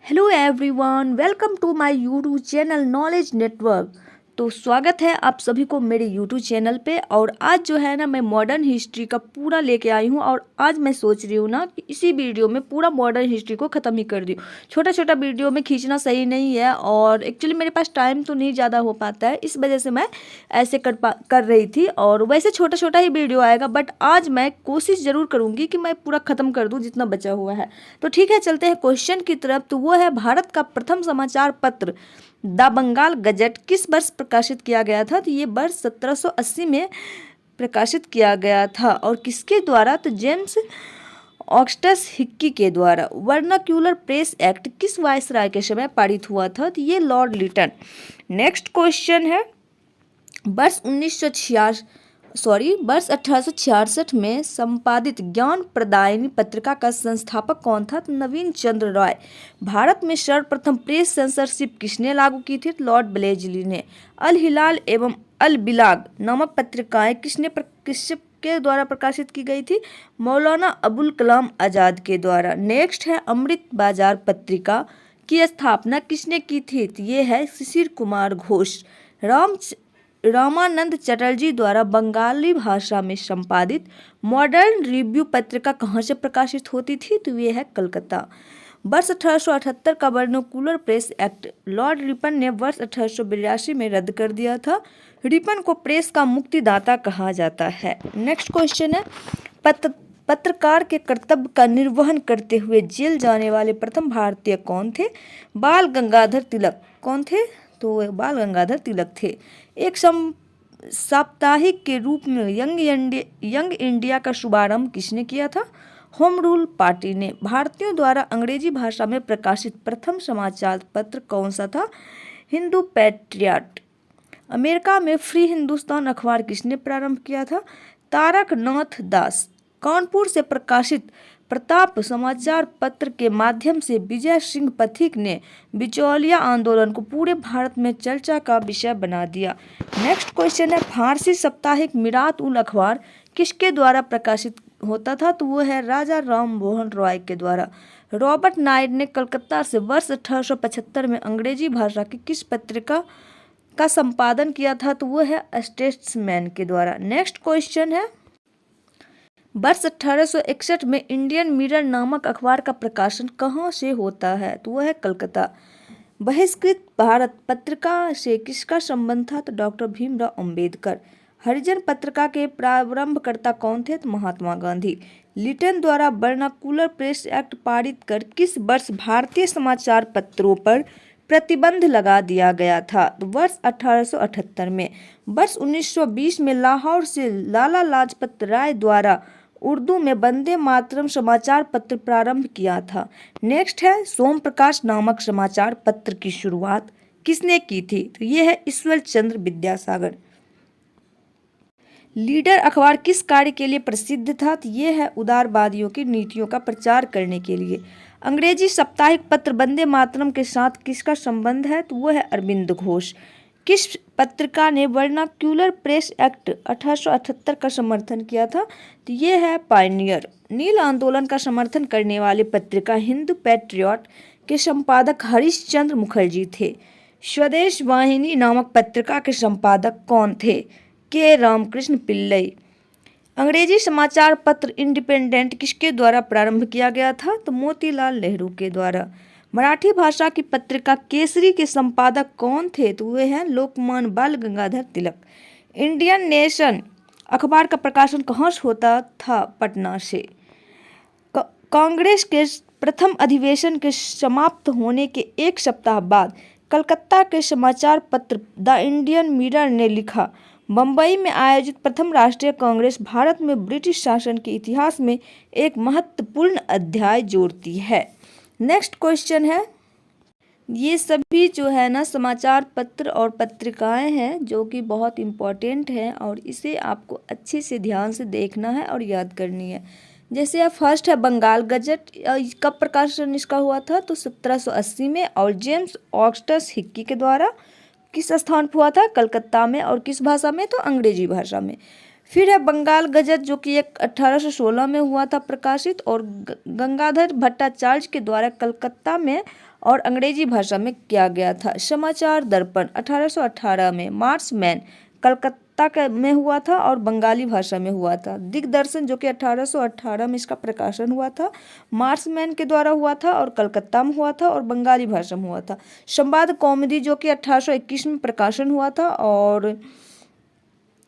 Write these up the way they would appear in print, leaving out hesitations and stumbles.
Hello everyone, welcome to my YouTube channel Knowledge Network. तो स्वागत है आप सभी को मेरे यूट्यूब चैनल पे। और आज जो है ना, मैं मॉडर्न हिस्ट्री का पूरा लेके आई हूँ। और आज मैं सोच रही हूँ ना कि इसी वीडियो में पूरा मॉडर्न हिस्ट्री को ख़त्म ही कर दूँ। छोटा छोटा वीडियो में खींचना सही नहीं है, और एक्चुअली मेरे पास टाइम तो नहीं ज़्यादा हो पाता है, इस वजह से मैं ऐसे कर रही थी। और वैसे छोटा छोटा ही वीडियो आएगा, बट आज मैं कोशिश ज़रूर करूँगी कि मैं पूरा ख़त्म कर दूँ जितना बचा हुआ है। तो ठीक है, चलते हैं क्वेश्चन की तरफ। तो वो है, भारत का प्रथम समाचार पत्र द बंगाल गजट किस वर्ष प्रकाशित किया गया था? तो ये वर्ष 1780 में प्रकाशित किया गया था। और किसके द्वारा? तो जेम्स ऑगस्टस हिक्की के द्वारा। वर्नाक्यूलर प्रेस एक्ट किस वायसराय के समय पारित हुआ था? तो ये लॉर्ड लिटन। नेक्स्ट क्वेश्चन है, वर्ष 1866 में संपादित ज्ञान प्रदायिनी पत्रिका का संस्थापक कौन था? तो नवीन चंद्र राय। भारत में सर्वप्रथम प्रेस सेंसरशिप किसने लागू की थी? लॉर्ड ब्लेजली ने। अल हिलाल एवं अल बिलाग नामक पत्रिकाएं किसके द्वारा प्रकाशित की गई थी? मौलाना अबुल कलाम आजाद के द्वारा। नेक्स्ट है, अमृत बाजार पत्रिका की स्थापना किसने की थी? तो ये है शिशिर कुमार घोष। रामानंद चटर्जी द्वारा बंगाली भाषा में संपादित मॉडर्न रिव्यू पत्रिका कहाँ से प्रकाशित होती थी? तो ये है कलकत्ता। वर्ष 1878 का vernacular press act Lord Ripon ने वर्ष 1882 में रद्द कर दिया था। रिपन को प्रेस का मुक्तिदाता कहा जाता है। नेक्स्ट क्वेश्चन है, पत्रकार के कर्तव्य का निर्वहन करते हुए जेल जाने वाले प्रथम भारतीय कौन थे? बाल गंगाधर तिलक। कौन थे? तो बाल गंगाधर तिलक थे। एक साप्ताहिक के रूप में यंग इंडिया का शुभारंभ किसने किया था? होम रूल पार्टी ने। भारतीयों द्वारा अंग्रेजी भाषा में प्रकाशित प्रथम समाचार पत्र कौन सा था? हिंदू पैट्रियट। अमेरिका में फ्री हिंदुस्तान अखबार किसने प्रारंभ किया था? तारक नाथ दास। कानपुर से प्रकाशित प्रताप समाचार पत्र के माध्यम से विजय सिंह पथिक ने बिचौलिया आंदोलन को पूरे भारत में चर्चा का विषय बना दिया। नेक्स्ट क्वेश्चन है, फारसी साप्ताहिक मिरात उल अखबार किसके द्वारा प्रकाशित होता था? तो वो है राजा राम मोहन रॉय के द्वारा। रॉबर्ट नायड ने कलकत्ता से वर्ष 1875 में अंग्रेजी भाषा की किस पत्रिका का संपादन किया था? तो वो है स्टेट्समैन के द्वारा। नेक्स्ट क्वेश्चन है, वर्ष 1861 में इंडियन मिरर नामक अखबार का प्रकाशन कहाँ से होता है? तो वह है कलकत्ता। बहिष्कृत भारत पत्रिका से किसका संबंध था? तो डॉक्टर भीमराव अंबेडकर। हरिजन पत्रिका के प्रारंभकर्ता कौन थे? तो महात्मा गांधी। लिटन द्वारा वर्नाक्यूलर प्रेस एक्ट पारित कर किस वर्ष भारतीय समाचार पत्रों पर प्रतिबंध लगा दिया गया था? तो वर्ष 1878 में। वर्ष 1920 में लाहौर से लाला लाजपत राय द्वारा उर्दू में वंदे मातरम समाचार पत्र प्रारंभ किया था। नेक्स्ट है, सोम प्रकाश नामक समाचार पत्र की शुरुआत किसने की थी? तो ये है ईश्वर चंद्र विद्यासागर। लीडर अखबार किस कार्य के लिए प्रसिद्ध था? तो ये है उदारवादियों की नीतियों का प्रचार करने के लिए। अंग्रेजी साप्ताहिक पत्र वंदे मातरम के साथ किसका संबंध है? तो वो है अरविंद घोष। किस पत्रिका ने वर्नाक्यूलर प्रेस एक्ट 1878 का समर्थन किया था? तो ये है पायनियर। नील आंदोलन का समर्थन करने वाली पत्रिका हिंदू पैट्रियट के संपादक हरिश्चंद्र मुखर्जी थे। स्वदेश वाहिनी नामक पत्रिका के संपादक कौन थे? के रामकृष्ण पिल्लई। अंग्रेजी समाचार पत्र इंडिपेंडेंट किसके द्वारा प्रारंभ किया गया था? तो मोतीलाल नेहरू के द्वारा। मराठी भाषा की पत्रिका केसरी के संपादक कौन थे? तो वे हैं लोकमान्य बाल गंगाधर तिलक। इंडियन नेशन अखबार का प्रकाशन कहाँ से होता था? पटना से। कांग्रेस के प्रथम अधिवेशन के समाप्त होने के एक सप्ताह बाद कलकत्ता के समाचार पत्र द इंडियन मिरर ने लिखा, बम्बई में आयोजित प्रथम राष्ट्रीय कांग्रेस भारत में ब्रिटिश शासन के इतिहास में एक महत्वपूर्ण अध्याय जोड़ती है। नेक्स्ट क्वेश्चन है, ये सभी जो है ना समाचार पत्र और पत्रिकाएं हैं जो कि बहुत इम्पोर्टेंट हैं, और इसे आपको अच्छे से ध्यान से देखना है और याद करनी है। जैसे फर्स्ट है बंगाल गजट। कब प्रकाशन इसका हुआ था? तो 1780 में। और जेम्स ऑगस्टस हिक्की के द्वारा। किस स्थान पर हुआ था? कलकत्ता में। और किस भाषा में? तो अंग्रेजी भाषा में। फिर है बंगाल गजट, जो कि एक 1816 में हुआ था प्रकाशित, और गंगाधर भट्टाचार्य के द्वारा कलकत्ता में और अंग्रेजी भाषा में किया गया था। समाचार दर्पण 1818 में, मार्समैन कलकत्ता में हुआ था और बंगाली भाषा में हुआ था। दिग्दर्शन, जो कि 1818 में इसका प्रकाशन हुआ था, मार्समैन के द्वारा हुआ था और कलकत्ता में हुआ था और बंगाली भाषा में हुआ था। संवाद कौमुदी, जो कि 1821 में प्रकाशन हुआ था और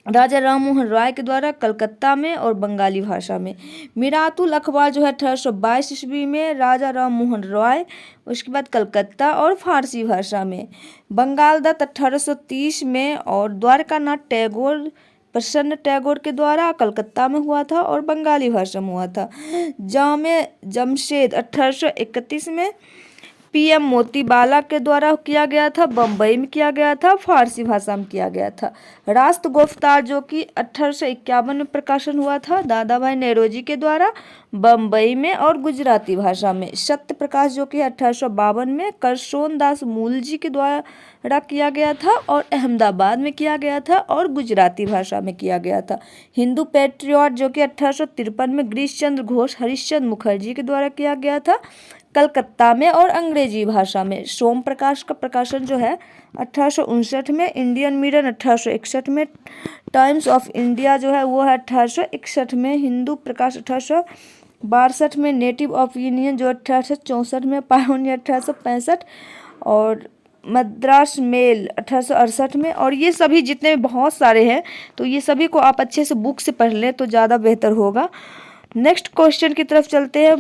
राजा राम मोहन राय के द्वारा कलकत्ता में और बंगाली भाषा में। मिरातुल अखबार जो है 1822 ईस्वी में, राजा राम मोहन राय, उसके बाद कलकत्ता और फारसी भाषा में। बंगाल दत्त 1830 में और द्वारकानाथ टैगोर, प्रसन्न टैगोर के द्वारा कलकत्ता में हुआ था और बंगाली भाषा में हुआ था। जामे जमशेद 1831 में, पीएम मोतीबाला के द्वारा किया गया था, बम्बई में किया गया था, फारसी भाषा में किया गया था। राष्ट्र गुफ्तार, जो कि 1851 में प्रकाशन हुआ था, दादा भाई नेरोजी के द्वारा, बम्बई में और गुजराती भाषा में। सत्य प्रकाश, जो कि 1852 में करसोन दास मूलजी के द्वारा किया गया था और अहमदाबाद में किया गया था और गुजराती भाषा में किया गया था। हिंदू पैट्रियट, जो कि 1853 में गिरीश चंद्र घोष हरिश्चंद्र मुखर्जी के द्वारा किया गया था, कलकत्ता में और अंग्रेजी भाषा में। सोम प्रकाश का प्रकाशन जो है 1859 में, इंडियन मिरर 1861 में, टाइम्स ऑफ इंडिया जो है वो है 1861 में, हिंदू प्रकाश 1862 में, नेटिव ओपिनियन जो 1864 में, पायोनियर 1865 और मद्रास मेल 1868 में। और ये सभी जितने बहुत सारे हैं, तो ये सभी को आप अच्छे से बुक से पढ़ लें तो ज़्यादा बेहतर होगा। नेक्स्ट क्वेश्चन की तरफ चलते हैं।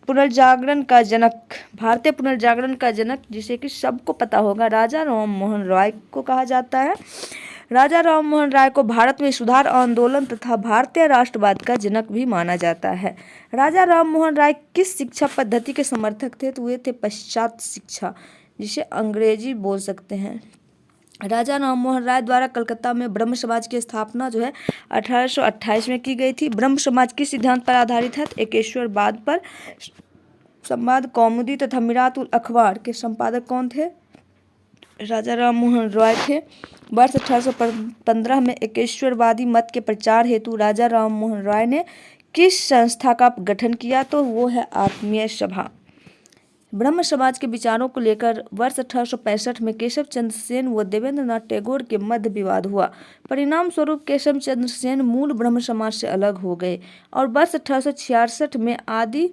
पुनर्जागरण का जनक, भारतीय पुनर्जागरण का जनक, जिसे कि सबको पता होगा, राजा राम मोहन राय को कहा जाता है। राजा राम मोहन राय को भारत में सुधार आंदोलन तथा भारतीय राष्ट्रवाद का जनक भी माना जाता है। राजा राम मोहन राय किस शिक्षा पद्धति के समर्थक थे? तो वे थे पाश्चात्य शिक्षा, जिसे अंग्रेजी बोल सकते हैं। राजा राम मोहन राय द्वारा कलकत्ता में ब्रह्म समाज की स्थापना जो है 1828 में की गई थी। ब्रह्म समाज किस सिद्धांत पर आधारित है? एकेश्वरवाद पर। संवाद कौमुदी तथा मिरातुल अखबार के संपादक कौन थे? राजा राम मोहन राय थे। वर्ष 1815 में एकेश्वरवादी मत के प्रचार हेतु राजा राम मोहन राय ने किस संस्था का गठन किया? तो वो है आत्मीय सभा। ब्रह्म समाज के विचारों को लेकर वर्ष 1865 में केशव चंद्र सेन व देवेंद्र नाथ टैगोर के मध्य विवाद हुआ। परिणाम स्वरूप केशव चंद्र सेन मूल ब्रह्म समाज से अलग हो गए और वर्ष 1866 में आदि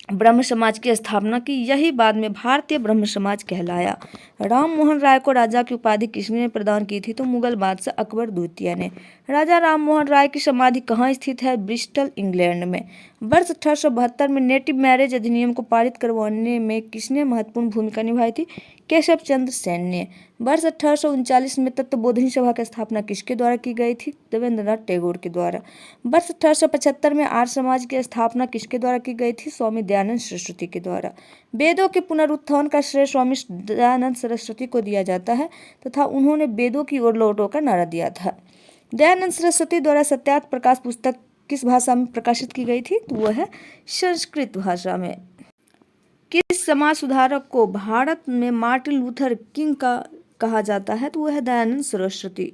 ब्रह्म समाज की स्थापना की। यही बाद में भारतीय ब्रह्म समाज कहलाया। राम मोहन राय को राजा की उपाधि किसने प्रदान की थी? तो मुगल बादशाह अकबर द्वितीय ने। राजा राम मोहन राय की समाधि कहाँ स्थित है? ब्रिस्टल, इंग्लैंड में। वर्ष 1872 में नेटिव मैरिज अधिनियम को पारित करवाने में किसने महत्वपूर्ण भूमिका निभाई थी? केशव चंद्र सेन ने। वर्ष 1839 में तत्वबोधिनी सभा की स्थापना किसके द्वारा की गई थी? देवेंद्र नाथ टैगोर के द्वारा। वर्ष 1875 में आर्य समाज की स्थापना किसके द्वारा की गई थी? स्वामी दयानंद सरस्वती के द्वारा। वेदों के पुनरुत्थान का श्रेय स्वामी दयानंद सरस्वती को दिया जाता है तथा उन्होंने वेदों की ओर लौटो का नारा दिया था। दयानंद सरस्वती द्वारा सत्यार्थ प्रकाश पुस्तक किस भाषा में प्रकाशित की गई थी? तो वह है संस्कृत भाषा में। किस समाज सुधारक को भारत में मार्टिन लूथर किंग का कहा जाता है? तो वह है दयानंद सरस्वती।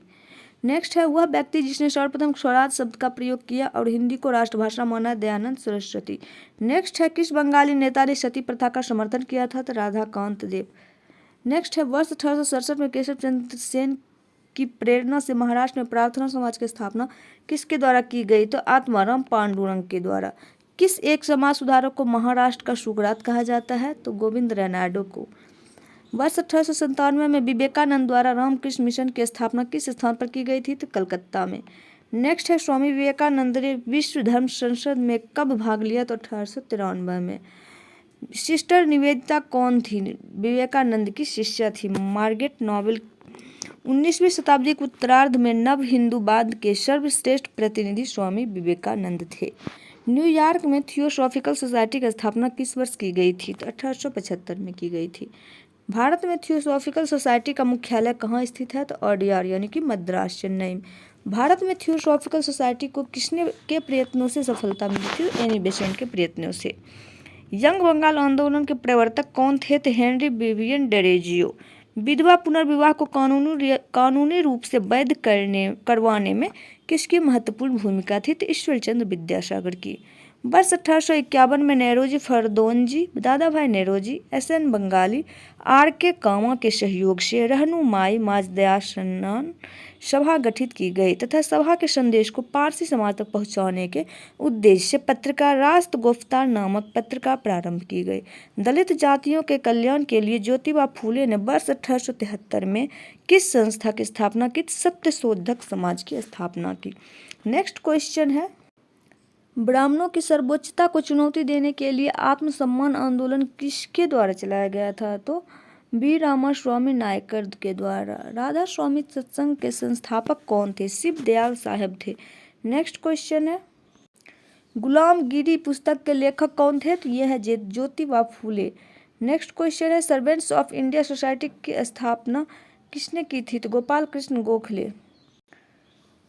नेक्स्ट है, वह व्यक्ति जिसने सर्वप्रथम स्वराज शब्द का प्रयोग किया और हिंदी को राष्ट्रभाषा माना? दयानंद सरस्वती। नेक्स्ट है, किस बंगाली नेता ने सती प्रथा का समर्थन किया था? तो राधाकांत देव। नेक्स्ट है, वर्ष 1867 में केशव चंद्र सेन की प्रेरणा से महाराष्ट्र में प्रार्थना समाज की स्थापना किसके द्वारा की गई? तो आत्माराम पांडुरंग के द्वारा। किस एक समाज सुधारक को महाराष्ट्र का सुकरात कहा जाता है? तो गोविंद रेनाडो को। वर्ष 1897 में विवेकानंद द्वारा रामकृष्ण मिशन की स्थापना किस स्थान पर की गई थी? तो कलकत्ता में। नेक्स्ट है, स्वामी विवेकानंद ने विश्व धर्म संसद में कब भाग लिया? तो 1893 में। सिस्टर निवेदिता कौन थी? विवेकानंद की शिष्या थी। Margaret Nobel. 19वीं शताब्दी के उत्तरार्ध में नव हिंदूवाद के सर्वश्रेष्ठ प्रतिनिधि स्वामी विवेकानंद थे। न्यूयॉर्क में थियोसॉफिकल सोसाइटी की स्थापना किस वर्ष की गई थी? तो 1875 में की गई थी। भारत में थियोसॉफिकल सोसाइटी का मुख्यालय कहाँ स्थित है? तो अडयार यानी कि मद्रास, चेन्नई में। भारत में थियोसॉफिकल सोसाइटी को किसने के प्रयत्नों से सफलता मिली थी? एनी बेसेंट के प्रयत्नों से। यंग बंगाल आंदोलन के प्रवर्तक कौन थे? तो हेनरी विवियन डेरोजियो। विधवा पुनर्विवाह को कानूनी रूप से वैध करवाने में किसकी महत्वपूर्ण भूमिका थी? तो ईश्वरचंद्र विद्यासागर की। वर्ष 1851 में नेरोजी फरदौनजी, दादा भाई नेरोजी, SN बंगाली, RK कामा के सहयोग से रहनुमाई माजदासन सभा गठित की गई तथा सभा के संदेश को पारसी समाज तक पहुंचाने के उद्देश्य से पत्रिका रास्त गुफ्तार नामक पत्रिका प्रारंभ की गई। दलित जातियों के कल्याण के लिए ज्योतिबा फूले ने वर्ष 1873 में किस संस्था की स्थापना की? सत्यशोधक समाज की स्थापना की। नेक्स्ट क्वेश्चन है, ब्राह्मणों की सर्वोच्चता को चुनौती देने के लिए आत्मसम्मान आंदोलन किसके द्वारा चलाया गया था? तो बी रामास्वामी नायकर के द्वारा। राधा स्वामी सत्संग के संस्थापक कौन थे? शिव दयाल साहेब थे। नेक्स्ट क्वेश्चन है, गुलामगिरी पुस्तक के लेखक कौन थे? तो यह है ज्योतिबा फूले। नेक्स्ट क्वेश्चन है, सर्वेंट्स ऑफ इंडिया सोसाइटी की स्थापना किसने की थी? तो गोपाल कृष्ण गोखले।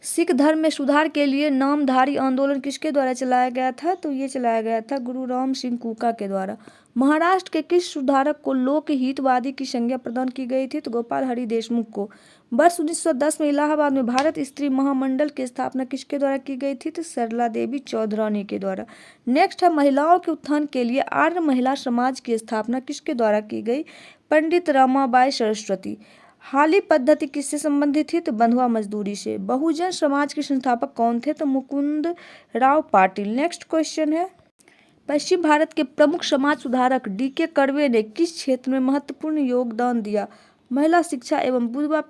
सिख धर्म में सुधार के लिए नामधारी आंदोलन किसके द्वारा चलाया गया था? तो ये चलाया गया था गुरु राम सिंह कुका के द्वारा। महाराष्ट्र के किस सुधारक को लोकहितवादी की संज्ञा प्रदान की गई थी? तो गोपाल हरि देशमुख को। वर्ष 1910 में इलाहाबाद में भारत स्त्री महामंडल की स्थापना किसके द्वारा की गई थी? तो सरला देवी चौधरानी के द्वारा। नेक्स्ट है, महिलाओं के उत्थान के लिए आर्य महिला समाज की स्थापना किसके द्वारा की गई? पंडित रमाबाई सरस्वती। हाली पद्धति किससे संबंधित थी? तो बंधुआ मजदूरी से। बहुजन समाज के संस्थापक कौन थे? तो मुकुंद राव पाटिल। नेक्स्ट क्वेश्चन है, पश्चिम भारत के प्रमुख समाज सुधारक DK कर्वे ने किस क्षेत्र में महत्वपूर्ण योगदान दिया? महिला शिक्षा एवं विधवा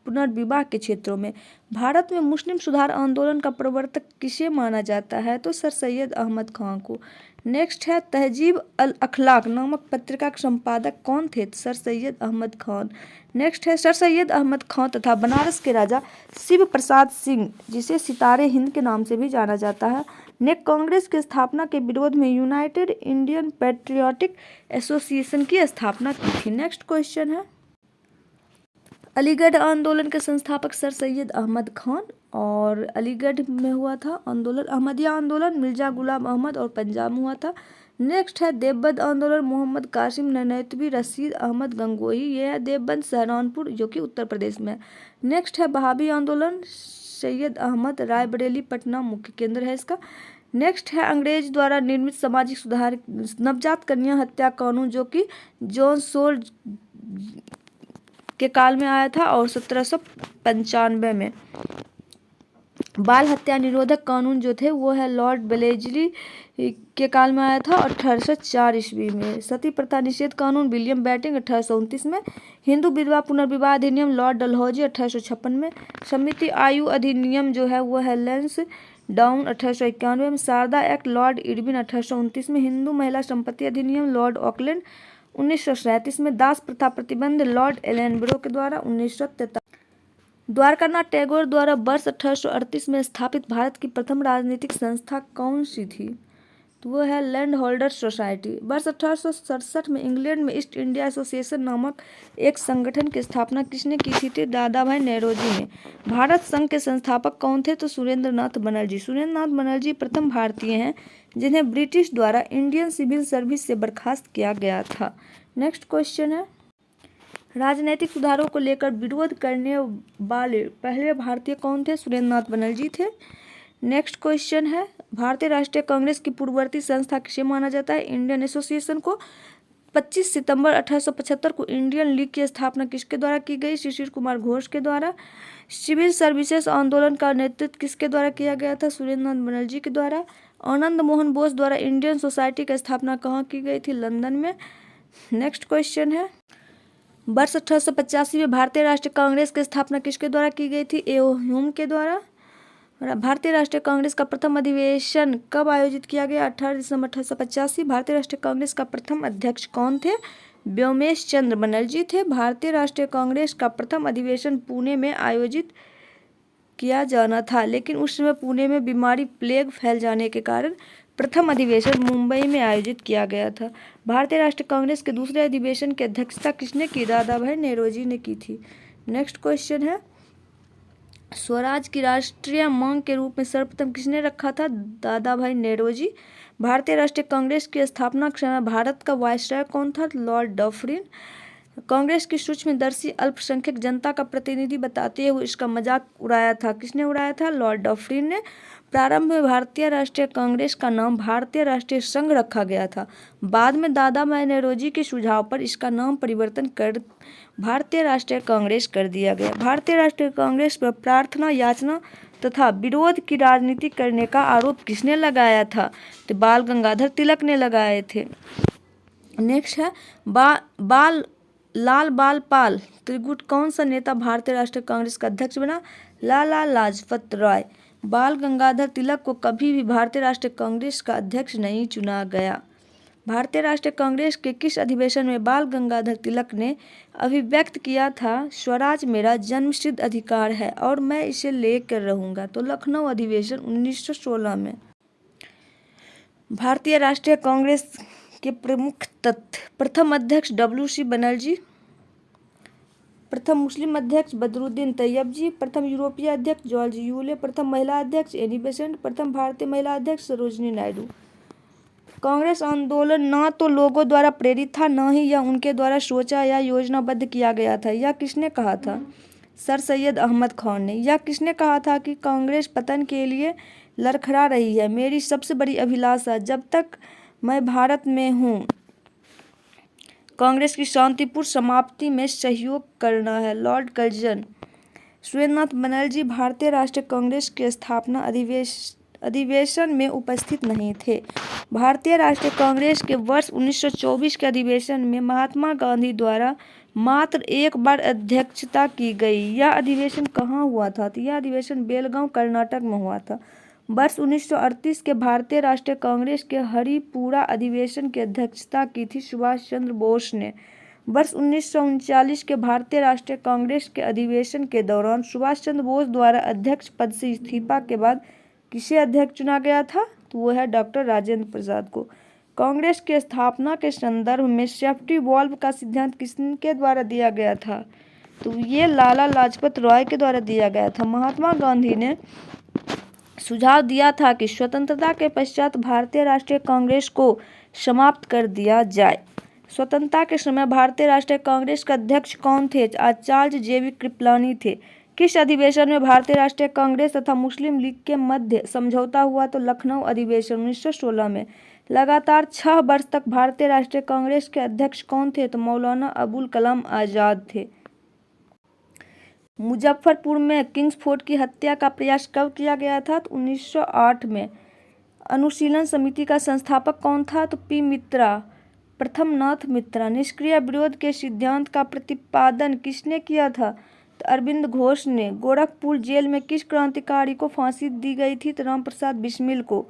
पुनर्विवाह के क्षेत्रों में। भारत में मुस्लिम सुधार आंदोलन का प्रवर्तक किसे माना जाता है? तो सर सैयद अहमद खान को। नेक्स्ट है, तहजीब अल अखलाक नामक पत्रिका के संपादक कौन थे? सर सैयद अहमद खान। नेक्स्ट है, सर सैयद अहमद खान तथा बनारस के राजा शिव प्रसाद सिंह, जिसे सितारे हिंद के नाम से भी जाना जाता है, ने कांग्रेस की स्थापना के विरोध में यूनाइटेड इंडियन पैट्रियोटिक एसोसिएशन की स्थापना की थी। नेक्स्ट क्वेश्चन है, अलीगढ़ आंदोलन के संस्थापक सर सैयद अहमद खान, और अलीगढ़ में हुआ था आंदोलन। अहमदिया आंदोलन मिर्जा गुलाम अहमद और पंजाब में हुआ था। नेक्स्ट है, देवबंद आंदोलन मोहम्मद कासिम ननैतवी रशीद अहमद गंगोही, यह है देवबंद सहारनपुर जो कि उत्तर प्रदेश में है। नेक्स्ट है, बहाबी आंदोलन सैयद अहमद रायबरेली पटना मुख्य केंद्र है इसका। नेक्स्ट है, अंग्रेज द्वारा निर्मित सामाजिक सुधार नवजात कन्या हत्या कानून जो कि जॉन सोल के काल में आया था, और 1795 में। बाल हत्या निरोधक कानून जो थे वो है लॉर्ड बेलेजली के काल में आया था, 1804 ईस्वी में। सती प्रथा निषेध कानून विलियम बैटिंग 1829 में। हिंदू विधवा पुनर्विवाह अधिनियम लॉर्ड डलहौजी 1856 में। समिति आयु अधिनियम जो है वो है लेंस डाउन 1891 में। शारदा एक्ट लॉर्ड इरविन 1829 में। हिंदू महिला संपत्ति अधिनियम लॉर्ड ऑकलैंड 1937 में। दास प्रथा प्रतिबंध लॉर्ड एलेनब्रो के द्वारा 1943। द्वारकानाथ टैगोर द्वारा वर्ष 1838 में स्थापित भारत की प्रथम राजनीतिक संस्था कौन सी थी? तो वो है लैंड होल्डर्स सोसाइटी। वर्ष 1867 में इंग्लैंड में ईस्ट इंडिया एसोसिएशन नामक एक संगठन की स्थापना किसने की थी? दादा भाई नेरोजी ने। भारत संघ के संस्थापक कौन थे? तो सुरेंद्र नाथ बनर्जी। सुरेंद्र नाथ बनर्जी प्रथम भारतीय हैं जिन्हें ब्रिटिश द्वारा इंडियन सिविल सर्विस से बर्खास्त किया गया था। नेक्स्ट क्वेश्चन है, राजनीतिक सुधारों को लेकर विरोध करने वाले पहले भारतीय कौन थे? सुरेंद्र नाथ बनर्जी थे। नेक्स्ट क्वेश्चन है, भारतीय राष्ट्रीय कांग्रेस की पूर्ववर्ती संस्था किसे माना जाता है? इंडियन एसोसिएशन को। 25 सितंबर 1875 को इंडियन लीग की स्थापना किसके द्वारा की गई? शिशिर कुमार घोष के द्वारा। सिविल सर्विसेज आंदोलन का नेतृत्व किसके द्वारा किया गया था? सुरेंद्र नाथ बनर्जी के द्वारा। आनंद मोहन बोस द्वारा इंडियन सोसाइटी की स्थापना कहाँ की गई थी? लंदन में। नेक्स्ट क्वेश्चन है, वर्ष 1885 में भारतीय राष्ट्रीय कांग्रेस की स्थापना किसके द्वारा की गई थी? ए.ओ. ह्यूम के द्वारा। भारतीय राष्ट्रीय कांग्रेस का प्रथम अधिवेशन कब आयोजित किया गया? 18 दिसंबर 1885। भारतीय राष्ट्रीय कांग्रेस का प्रथम अध्यक्ष कौन थे? व्योमेश चंद्र बनर्जी थे। भारतीय राष्ट्रीय कांग्रेस का प्रथम अधिवेशन पुणे में आयोजित किया जाना था, लेकिन उस समय पुणे में बीमारी प्लेग फैल जाने के कारण प्रथम अधिवेशन मुंबई में आयोजित किया गया था। भारतीय राष्ट्रीय कांग्रेस के दूसरे अधिवेशन की अध्यक्षता किसने की? दादा भाई नेरोजी ने की थी। नेक्स्ट क्वेश्चन है, स्वराज की राष्ट्रीय मांग के रूप में सर्वप्रथम किसने रखा था? दादा भाई नेरोजी। भारतीय राष्ट्रीय कांग्रेस की स्थापना के समय भारत का वायसराय कौन था? Lord Dufferin. कांग्रेस की सूक्ष्मदर्शी अल्पसंख्यक जनता का प्रतिनिधि बताते हुए इसका मजाक उड़ाया था। किसने उड़ाया था? लॉर्ड डफरिन ने। प्रारंभ में भारतीय राष्ट्रीय कांग्रेस का नाम भारतीय राष्ट्रीय संघ रखा गया था। बाद में दादा भाई नौरोजी के सुझाव पर इसका नाम परिवर्तन कर भारतीय राष्ट्रीय कांग्रेस कर दिया गया। भारतीय राष्ट्रीय कांग्रेस पर प्रार्थना, याचना तथा विरोध की राजनीति करने का आरोप किसने लगाया था? तो बाल गंगाधर तिलक ने लगाए थे। नेक्स्ट है लाल बाल पाल त्रिगुट कौन सा नेता भारतीय राष्ट्रीय कांग्रेस का अध्यक्ष बना? लाला लाजपत राय। बाल गंगाधर तिलक को कभी भी भारतीय राष्ट्रीय कांग्रेस का अध्यक्ष नहीं चुना गया। भारतीय राष्ट्रीय कांग्रेस के किस अधिवेशन में बाल गंगाधर तिलक ने अभिव्यक्त किया था, स्वराज मेरा जन्मसिद्ध अधिकार है और मैं इसे लेकर रहूंगा? तो लखनऊ अधिवेशन 1916 में। भारतीय राष्ट्रीय कांग्रेस के प्रमुख तथ्य: प्रथम अध्यक्ष WC बनर्जी, प्रथम मुस्लिम अध्यक्ष बदरुद्दीन तैयब जी, प्रथम यूरोपीय अध्यक्ष जॉर्ज यूले, प्रथम महिला अध्यक्ष एनी बेसेंट, प्रथम भारतीय महिला अध्यक्ष सरोजिनी नायडू। कांग्रेस आंदोलन न तो लोगों द्वारा प्रेरित था, न ही यह उनके द्वारा सोचा या योजनाबद्ध किया गया था। यह किसने कहा था? सर सैयद अहमद खान ने। यह किसने कहा था कि कांग्रेस पतन के लिए लड़खड़ा रही है? मेरी सबसे बड़ी अभिलाषा जब तक मैं भारत में हूँ कांग्रेस की शांतिपूर्ण समाप्ति में सहयोग करना है, लॉर्ड कर्जन। सुरेंद्रनाथ बनर्जी भारतीय राष्ट्रीय कांग्रेस के स्थापना अधिवेशन में उपस्थित नहीं थे। भारतीय राष्ट्रीय कांग्रेस के वर्ष 1924 के अधिवेशन में महात्मा गांधी द्वारा मात्र एक बार अध्यक्षता की गई। यह अधिवेशन कहाँ हुआ था? तो यह अधिवेशन बेलगांव कर्नाटक में हुआ था। वर्ष 1938 के भारतीय राष्ट्रीय कांग्रेस के हरिपुरा अधिवेशन की अध्यक्षता की थी सुभाष चंद्र बोस ने। वर्ष 1939 के भारतीय राष्ट्रीय कांग्रेस के अधिवेशन के दौरान सुभाष चंद्र बोस द्वारा अध्यक्ष पद से इस्तीफा के बाद किसे अध्यक्ष चुना गया था? तो वो है डॉक्टर राजेंद्र प्रसाद को। कांग्रेस की स्थापना के संदर्भ में सेफ्टी वॉल्व का सिद्धांत किसके द्वारा दिया गया था? तो ये लाला लाजपत राय के द्वारा दिया गया था। महात्मा गांधी ने सुझाव दिया था कि स्वतंत्रता के पश्चात भारतीय राष्ट्रीय कांग्रेस को समाप्त कर दिया जाए। स्वतंत्रता के समय भारतीय राष्ट्रीय कांग्रेस के अध्यक्ष कौन थे? आचार्य JV कृपलानी थे। किस अधिवेशन में भारतीय राष्ट्रीय कांग्रेस तथा मुस्लिम लीग के मध्य समझौता हुआ? तो लखनऊ अधिवेशन 1916 में। लगातार 6 वर्ष तक भारतीय राष्ट्रीय कांग्रेस के अध्यक्ष कौन थे? तो मौलाना अबुल कलाम आजाद थे। मुजफ्फरपुर में किंग्स फोर्ट की हत्या का प्रयास कब किया गया था? तो 1908 में। अनुशीलन समिति का संस्थापक कौन था? तो P मित्रा, प्रथम नाथ मित्रा। निष्क्रिय विरोध के सिद्धांत का प्रतिपादन किसने किया था? तो अरविंद घोष ने। गोरखपुर जेल में किस क्रांतिकारी को फांसी दी गई थी? तो रामप्रसाद बिस्मिल को।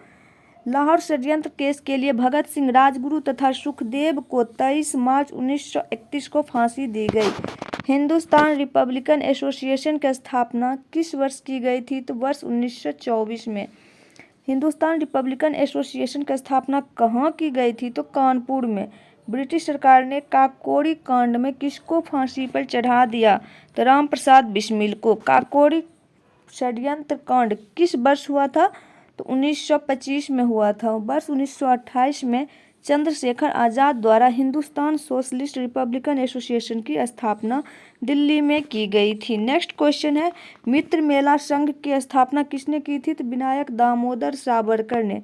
लाहौर षड्यंत्र केस के लिए भगत सिंह, राजगुरु तथा सुखदेव को 23 मार्च 1931 को फांसी दी गई। हिंदुस्तान रिपब्लिकन एसोसिएशन की स्थापना किस वर्ष की गई थी? तो वर्ष 1924 में। हिंदुस्तान रिपब्लिकन एसोसिएशन की स्थापना कहाँ की गई थी? तो कानपुर में। ब्रिटिश सरकार ने काकोरी कांड में किसको फांसी पर चढ़ा दिया? तो रामप्रसाद बिस्मिल को। काकोरी षड्यंत्र कांड किस वर्ष हुआ था? तो 1925 में हुआ था। वर्ष 1928 में चंद्रशेखर आजाद द्वारा हिंदुस्तान सोशलिस्ट रिपब्लिकन एसोसिएशन की स्थापना दिल्ली में की गई थी। नेक्स्ट क्वेश्चन है, मित्र मेला संघ की स्थापना किसने की थी? तो विनायक दामोदर सावरकर ने।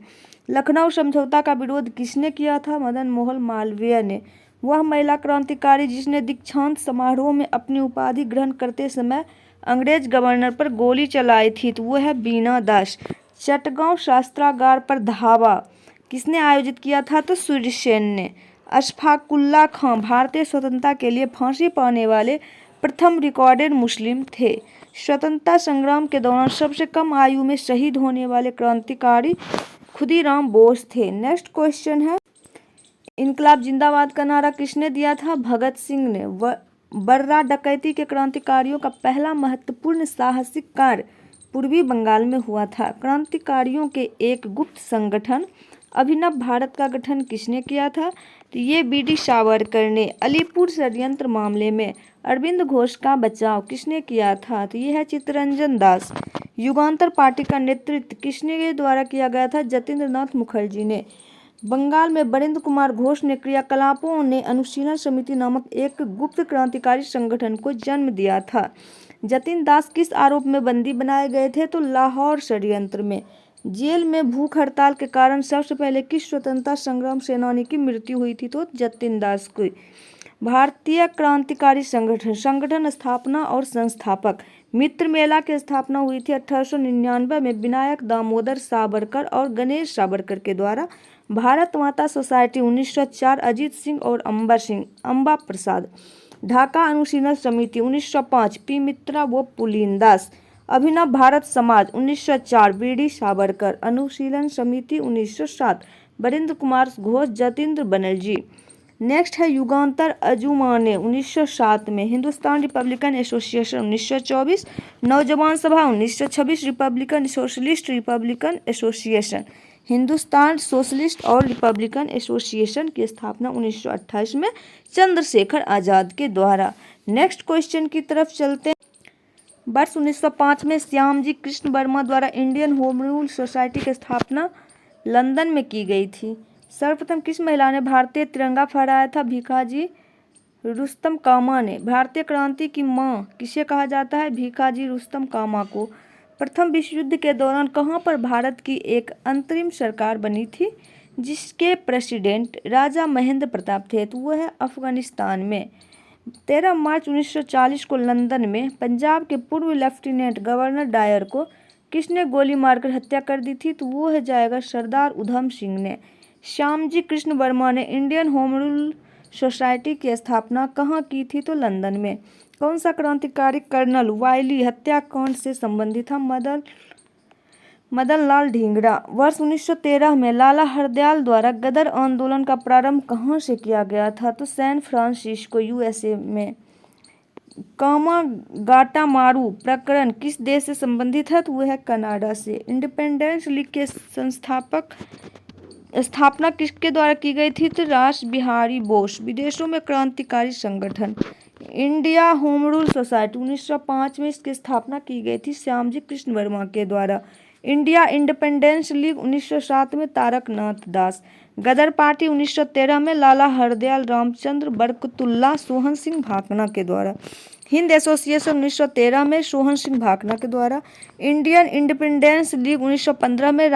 लखनऊ समझौता का विरोध किसने किया था? मदन मोहन मालवीय ने। वह महिला क्रांतिकारी जिसने दीक्षांत समारोह में अपनी उपाधि ग्रहण करते समय अंग्रेज गवर्नर पर गोली चलाई थी, तो वो है बीना दास। चटगांव शस्त्रागार पर धावा किसने आयोजित किया था? तो सूर्यसेन ने। अशफाकुल्ला खां भारतीय स्वतंत्रता के लिए फांसी पाने वाले प्रथम रिकॉर्डेड मुस्लिम थे। स्वतंत्रता संग्राम के दौरान सबसे कम आयु में शहीद होने वाले क्रांतिकारी खुदीराम बोस थे। नेक्स्ट क्वेश्चन है, इनकलाब जिंदाबाद का नारा किसने दिया था? भगत सिंह ने। बर्रा डकैती के क्रांतिकारियों का पहला महत्वपूर्ण साहसिक कार्य पूर्वी बंगाल में हुआ था। क्रांतिकारियों के एक गुप्त संगठन अभिनव भारत का गठन किसने किया था? तो ये BD सावरकर ने। अलीपुर षड्यंत्र मामले में अरविंद घोष का बचाव किसने किया था? तो ये है चित्तरंजन दास। युगांतर पार्टी का नेतृत्व किसने द्वारा किया गया था? जतीन्द्र नाथ मुखर्जी ने। बंगाल में बरिंद्र कुमार घोष ने क्रियाकलापों ने अनुशीलन समिति नामक एक गुप्त क्रांतिकारी संगठन को जन्म दिया था। जतिन दास किस आरोप में बंदी बनाए गए थे? तो लाहौर षड्यंत्र में। जेल में भूख हड़ताल के कारण सबसे पहले किस स्वतंत्रता संग्राम सेनानी की मृत्यु हुई थी? तो जतिन दास की। भारतीय क्रांतिकारी संगठन स्थापना और संस्थापक। मित्र मेला की स्थापना हुई थी 1899 में विनायक दामोदर सावरकर और गणेश सावरकर के द्वारा। भारत माता सोसाइटी 1904 अजीत सिंह और अम्बा प्रसाद। ढाका अनुशीलन समिति 1905 पी मित्रा व पुलीन दास। अभिनव भारत समाज 1904 बीडी सावरकर। अनुशीलन समिति 1907 बरिंद्र कुमार घोष जतीन्द्र बनर्जी। नेक्स्ट है युगांतर अजुमाने 1907 में। Hindustan Republican association 1924। नौजवान सभा 1926 Republican socialist Republican association. Hindustan socialist और रिपब्लिकन एसोसिएशन की स्थापना 1928 में चंद्रशेखर आजाद के द्वारा। नेक्स्ट क्वेश्चन की तरफ चलते हैं। वर्ष 1905 में श्यामजी कृष्ण वर्मा द्वारा इंडियन होम रूल सोसाइटी की स्थापना लंदन में की गई थी। सर्वप्रथम किस महिला ने भारतीय तिरंगा फहराया था? भीखाजी रुस्तम कामा ने। भारतीय क्रांति की मां किसे कहा जाता है? भीखाजी रुस्तम कामा को। प्रथम विश्व युद्ध के दौरान कहां पर भारत की एक अंतरिम सरकार बनी थी जिसके प्रेसिडेंट राजा महेंद्र प्रताप थे? तो वह है अफगानिस्तान में। 13 मार्च 1940 को लंदन में पंजाब के पूर्व लेफ्टिनेंट गवर्नर डायर को किसने गोली मारकर हत्या कर दी थी? तो वो है जाएगा सरदार उधम सिंह ने। श्यामजी कृष्ण वर्मा ने इंडियन होम रूल सोसाइटी की स्थापना कहाँ की थी? तो लंदन में। कौन सा क्रांतिकारी कर्नल वायली हत्याकांड से संबंधित था? मदन लाल ढींगरा। वर्ष 1913 में लाला हरदयाल द्वारा गदर आंदोलन का प्रारंभ कहाँ से किया गया था? तो सैन फ्रांसिस्को यूएसए में। कामा गाटामारू प्रकरण किस देश से संबंधित है? तो वह है कनाडा से। इंडिपेंडेंस लीग के स्थापना किसके द्वारा की गई थी? तो रास बिहारी बोस। विदेशों में क्रांतिकारी संगठन। इंडिया होम रूल सोसाइटी 1905 में इसकी स्थापना की गई थी श्यामजी कृष्ण वर्मा के द्वारा। इंडिया इंडिपेंडेंस लीग 1907 में तारक नाथ दास। गदर पार्टी 1913 में लाला हरदयाल रामचंद्र बरकतुल्ला सोहन सिंह भाकना के द्वारा। हिंद एसोसिएशन 1913 में सोहन सिंह भाकना के द्वारा। इंडियन इंडिपेंडेंस लीग 1915 में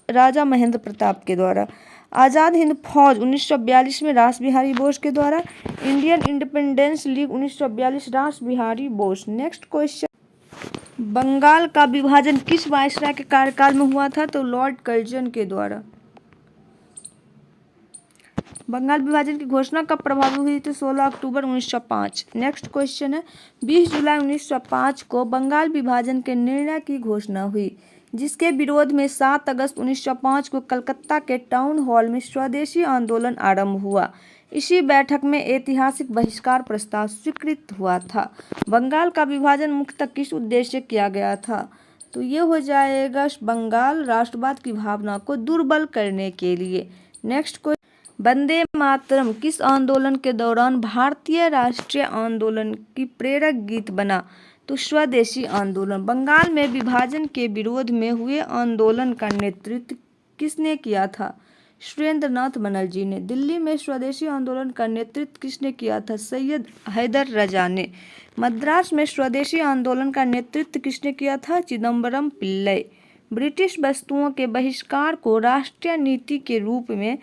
राजा महेंद्र प्रताप के द्वारा। आज़ाद हिंद फौज 1942 में रास बिहारी बोस के द्वारा। Indian independence league 1942 Ras Bihari Bose. Next question. Bengal का विभाजन किस वायसराय के कार्यकाल में हुआ था? तो लॉर्ड कर्जन के द्वारा। बंगाल विभाजन की घोषणा कब प्रभावी हुई थी? 16 अक्टूबर 1905। नेक्स्ट क्वेश्चन है। 20 जुलाई 1905 को बंगाल विभाजन के निर्णय की घोषणा हुई जिसके विरोध में 7 अगस्त 1905 को कलकत्ता के टाउन हॉल में स्वदेशी आंदोलन आरंभ हुआ। इसी बैठक में ऐतिहासिक बहिष्कार प्रस्ताव स्वीकृत हुआ था। बंगाल का विभाजन मुख्यतः किस उद्देश्य से किया गया था? तो ये हो जाएगा बंगाल राष्ट्रवाद की भावना को दुर्बल करने के लिए। Next question. वंदे मातरम किस आंदोलन के दौरान भारतीय राष्ट्रीय आंदोलन की प्रेरक गीत बना? तो स्वदेशी आंदोलन। बंगाल में विभाजन के विरोध में हुए आंदोलन का नेतृत्व किसने किया था? सुरेंद्र नाथ बनर्जी ने। दिल्ली में स्वदेशी आंदोलन का नेतृत्व किसने किया था? सैयद हैदर रजा ने। मद्रास में स्वदेशी आंदोलन का नेतृत्व किसने किया था? चिदम्बरम पिल्लई। ब्रिटिश वस्तुओं के बहिष्कार को राष्ट्रीय नीति के रूप में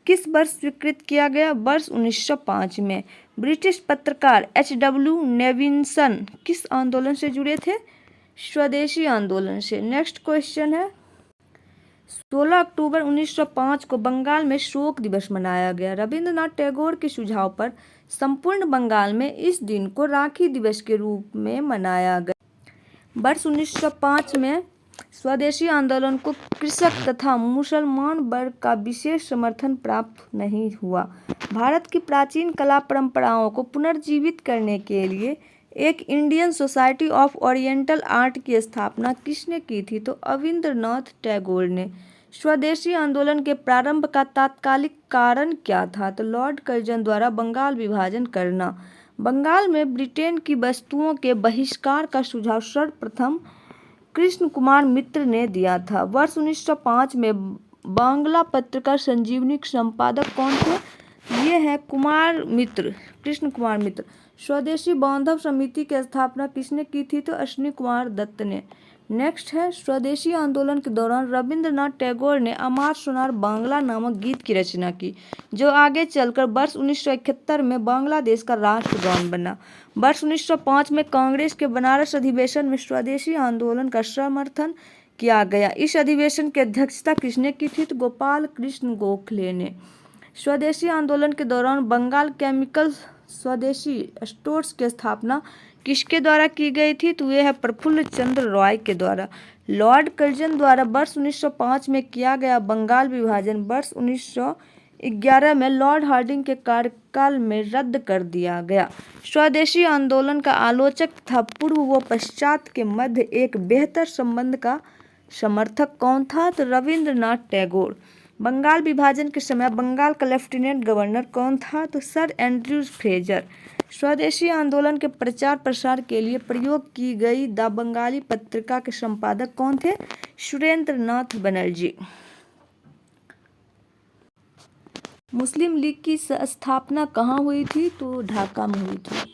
किस वर्ष स्वीकृत किया गया? वर्ष 1905 में। ब्रिटिश पत्रकार H.W. नेविन्सन किस आंदोलन से जुड़े थे? स्वदेशी आंदोलन से। नेक्स्ट क्वेश्चन है। 16 अक्टूबर 1905 को बंगाल में शोक दिवस मनाया गया। रविंद्रनाथ टैगोर के सुझाव पर संपूर्ण बंगाल में इस दिन को राखी दिवस के रूप में मनाया गया। वर्ष 1905 में स्वदेशी आंदोलन को कृषक तथा मुसलमान वर्ग का विशेष समर्थन प्राप्त नहीं हुआ। भारत की प्राचीन कला परंपराओं को पुनर्जीवित करने के लिए एक Indian society of oriental art की स्थापना किसने की थी? तो अविंद्रनाथ टैगोर ने। स्वदेशी आंदोलन के प्रारंभ का तात्कालिक कारण क्या था? तो लॉर्ड कर्जन द्वारा बंगाल विभाजन करना। बंगाल में ब्रिटेन की वस्तुओं के बहिष्कार का सुझाव सर्वप्रथम कृष्ण कुमार मित्र ने दिया था। वर्ष 1905 में बांग्ला पत्रिका संजीवनी के संपादक कौन थे? ये है कुमार मित्र, कृष्ण कुमार मित्र। स्वदेशी बांधव समिति की स्थापना किसने की थी? तो अश्विनी कुमार दत्त ने। नेक्स्ट है, स्वदेशी आंदोलन के दौरान रविंद्रनाथ टैगोर ने अमार सोनार बांग्ला नामक गीत की रचना की, जो आगे चलकर वर्ष 1971 में बांग्लादेश का राष्ट्रगान बना। वर्ष 1905 में कांग्रेस के बनारस अधिवेशन में स्वदेशी आंदोलन का समर्थन किया गया। इस अधिवेशन की अध्यक्षता किसने की थी? तो गोपाल कृष्ण गोखले ने। स्वदेशी आंदोलन के दौरान बंगाल केमिकल स्वदेशी स्टोर्स की स्थापना किसके द्वारा की गई थी? तो यह है प्रफुल्ल चंद्र रॉय के द्वारा। लॉर्ड कर्जन द्वारा वर्ष 1905 में किया गया बंगाल विभाजन वर्ष 1911 में लॉर्ड हार्डिंग के कार्यकाल में रद्द कर दिया गया। स्वदेशी आंदोलन का आलोचक तथा पूर्व व पश्चात के मध्य एक बेहतर संबंध का समर्थक कौन था? तो रविंद्रनाथ टैगोर। बंगाल विभाजन के समय बंगाल का लेफ्टिनेंट गवर्नर कौन था? तो सर एंड्रयूज फ्रेजर। स्वदेशी आंदोलन के प्रचार प्रसार के लिए प्रयोग की गई द बंगाली पत्रिका के संपादक कौन थे? सुरेंद्र नाथ बनर्जी। मुस्लिम लीग की स्थापना कहाँ हुई थी? तो ढाका में हुई थी।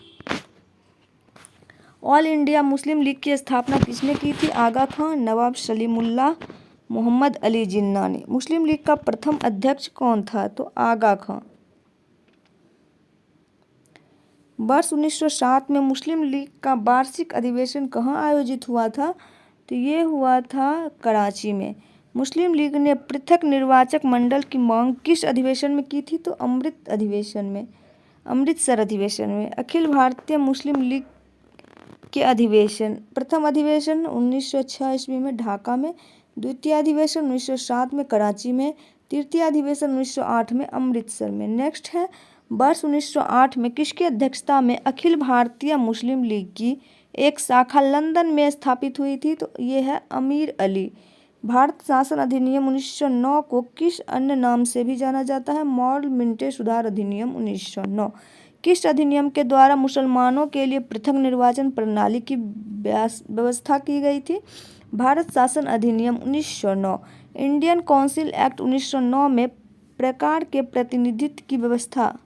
ऑल इंडिया मुस्लिम लीग की स्थापना किसने की थी? आगा खां, नवाब सलीमुल्लाह, मोहम्मद अली जिन्ना ने। मुस्लिम लीग का प्रथम अध्यक्ष कौन था? तो आगा खां। वर्ष 1907 में मुस्लिम लीग का वार्षिक अधिवेशन कहाँ आयोजित हुआ था? तो ये हुआ था कराची में। मुस्लिम लीग ने पृथक निर्वाचक मंडल की मांग किस अधिवेशन में की थी? तो अमृतसर अधिवेशन में। अखिल भारतीय मुस्लिम लीग के अधिवेशन, प्रथम अधिवेशन 1906 ईस्वी में ढाका में, द्वितीय अधिवेशन 1907 में कराची में, तृतीय अधिवेशन 1908 में अमृतसर में। नेक्स्ट है, वर्ष 1908 में किसकी अध्यक्षता में अखिल भारतीय मुस्लिम लीग की एक शाखा लंदन में स्थापित हुई थी? तो ये है अमीर अली। भारत शासन अधिनियम 1909 को किस अन्य नाम से भी जाना जाता है? मॉरल मिंटो सुधार अधिनियम 1909। किस अधिनियम के द्वारा मुसलमानों के लिए पृथक निर्वाचन प्रणाली की व्यवस्था की गई थी? भारत शासन अधिनियम 1909। इंडियन काउंसिल एक्ट 1909 में प्रकार के प्रतिनिधित्व की व्यवस्था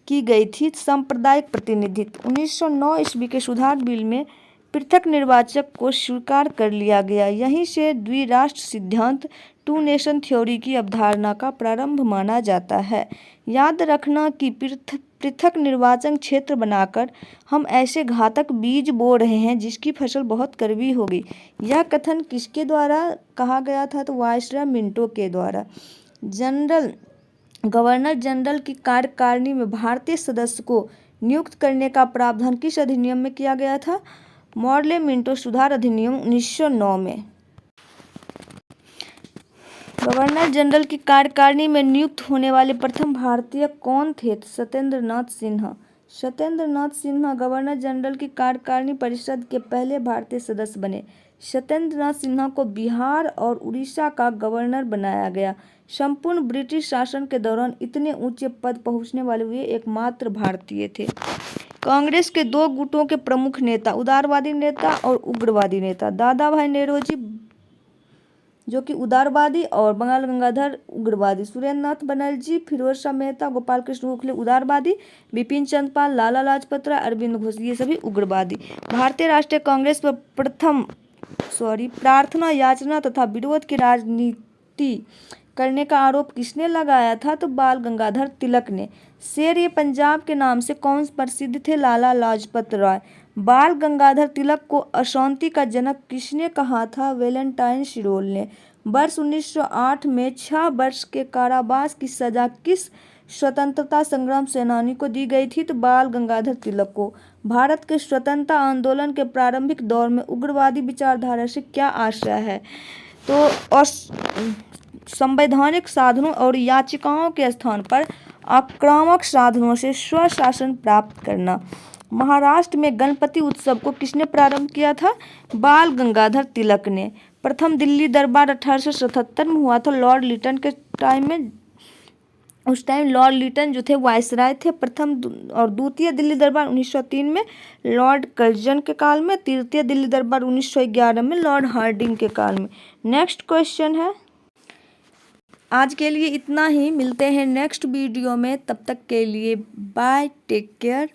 की गई थी? सांप्रदायिक प्रतिनिधित्व। 1909 ईस्वी के सुधार बिल में पृथक निर्वाचक को स्वीकार कर लिया गया। यहीं से द्विराष्ट्र सिद्धांत, टू नेशन थ्योरी की अवधारणा का प्रारंभ माना जाता है। याद रखना कि पृथक निर्वाचन क्षेत्र बनाकर हम ऐसे घातक बीज बो रहे हैं जिसकी फसल बहुत कड़वी होगी। यह कथन किसके द्वारा कहा गया था? तो वायसराय मिंटो के द्वारा। गवर्नर जनरल की कार्यकारिणी में भारतीय सदस्य को नियुक्त करने का प्रावधान किस अधिनियम में किया गया था? मॉरले मिंटो सुधार अधिनियम 1909 में। गवर्नर जनरल की कार्यकारिणी में नियुक्त होने वाले प्रथम भारतीय कौन थे? सत्येंद्र नाथ सिन्हा। सत्येंद्र नाथ सिन्हा गवर्नर जनरल की कार्यकारिणी परिषद के पहले भारतीय सदस्य बने। सत्येंद्र नाथ सिन्हा को बिहार और उड़ीसा का गवर्नर बनाया गया। संपूर्ण ब्रिटिश शासन के दौरान इतने ऊंचे पद पहुंचने वाले वे एकमात्र भारतीय थे। कांग्रेस के दो गुटों के प्रमुख नेता, उदारवादी नेता और उग्रवादी नेता, दादा भाई नौरोजी जो कि उदारवादी और बाल गंगाधर उग्रवादी, सुरेंद्र नाथ बनर्जी, फिरोज शाह मेहता, गोपाल कृष्ण गोखले उदारवादी, बिपिन चंद्र पाल, लाला लाजपत राय, अरविंद घोष, ये सभी उग्रवादी। भारतीय राष्ट्रीय कांग्रेस पर प्रार्थना याचना तथा विरोध की राजनीति करने का आरोप किसने लगाया था? तो बाल गंगाधर तिलक ने। शेर ए पंजाब के नाम से कौन प्रसिद्ध थे? लाला लाजपत राय। बाल गंगाधर तिलक को अशांति का जनक किसने कहा था? वैलेंटाइन शिरोल ने। वर्ष 1908 में 6 वर्ष के कारावास की सजा किस स्वतंत्रता संग्राम सेनानी को दी गई थी? तो बाल गंगाधर तिलक को। भारत के स्वतंत्रता आंदोलन के प्रारंभिक दौर में उग्रवादी विचारधारा से क्या आशय है? तो संवैधानिक साधनों और याचिकाओं के स्थान पर आक्रामक साधनों से स्वशासन प्राप्त करना। महाराष्ट्र में गणपति उत्सव को किसने प्रारंभ किया था? बाल गंगाधर तिलक ने। प्रथम दिल्ली दरबार 1877 में हुआ था लॉर्ड लिटन के टाइम में। उस टाइम लॉर्ड लिटन जो थे वायसराय थे। प्रथम और द्वितीय दिल्ली दरबार 1903 में लॉर्ड कर्जन के काल में, तृतीय दिल्ली दरबार 1911 में लॉर्ड हार्डिंग के काल में। नेक्स्ट क्वेश्चन है, आज के लिए इतना ही, मिलते हैं नेक्स्ट वीडियो में, तब तक के लिए बाय, टेक केयर।